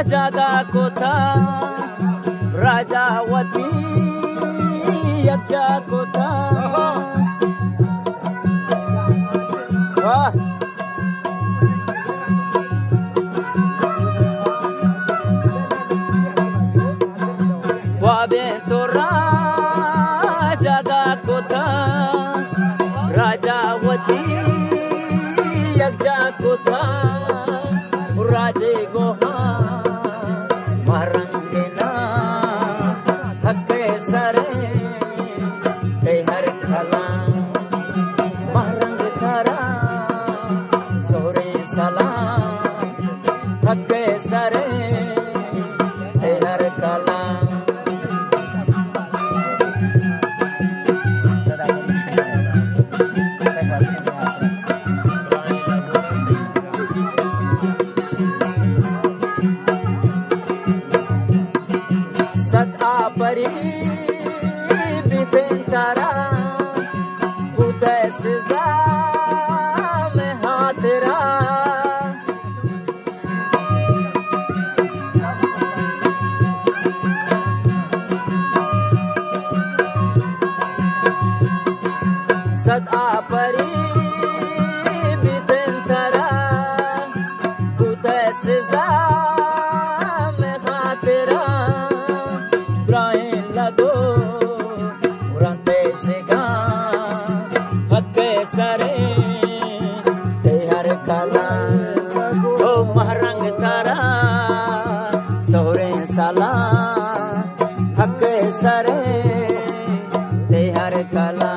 जागा को था राजावती यज्ञा को था। वाह वाबे तो राजागा को था राजावती यज्ञा को था। राजे को महरंगना हक सरे ते हर खला महरंग थरा सोरे सला हक सरे ते हर कला। परी बिपिंतरा उदय सिजा में हाथरा। सदा परी बिपिंतरा उदय सिजा में हाथरा। लगो उड़ते शिगा हक सरे ते हर कला। ओ महरंग तारा सोरे साला हक सरे ते हर कला।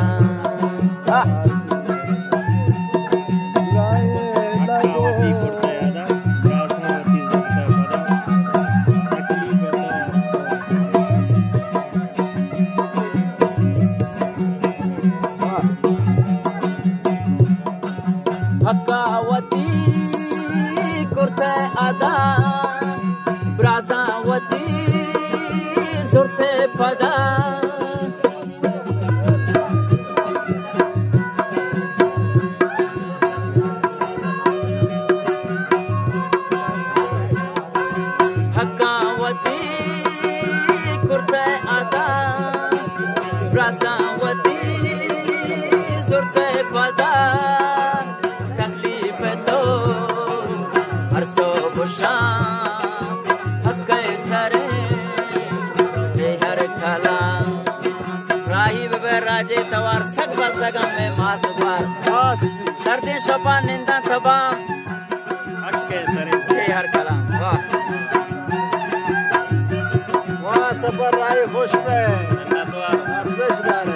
हकावती कुर्ते अदा ब्रासावती सुरते पदा। हकावती कुर्ते अदा ब्रासावती सुरते पदा। हक सरे ते हर कला। राही बे राजे तवार सग बसगम में मास द्वार सर्दी शपा निंदा तबा हक सरे ते हर कला। वाह वाह सबर राही खुश पे अर्जशदार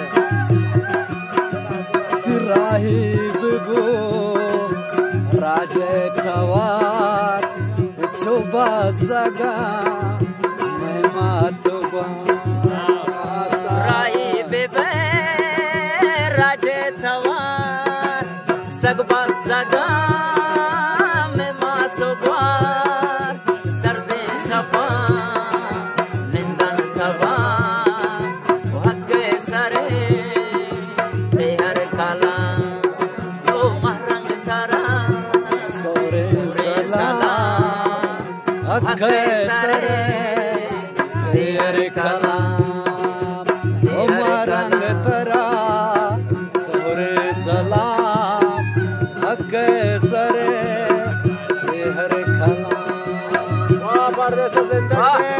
राही बिबो राजे तवार शोभा सगा महिमा तो राही बेबे राजे तवार सगबा सगा महिमा सुबार। सर्दे शपा निंदन तवा हक सरे ते हर कला। ओ महरंग तारा सोरे सला हक सरे ते हर कला। ओ महरंग तरा सोरे सलाम हक सरे ते हर कला। वाह परदेस जिंदगी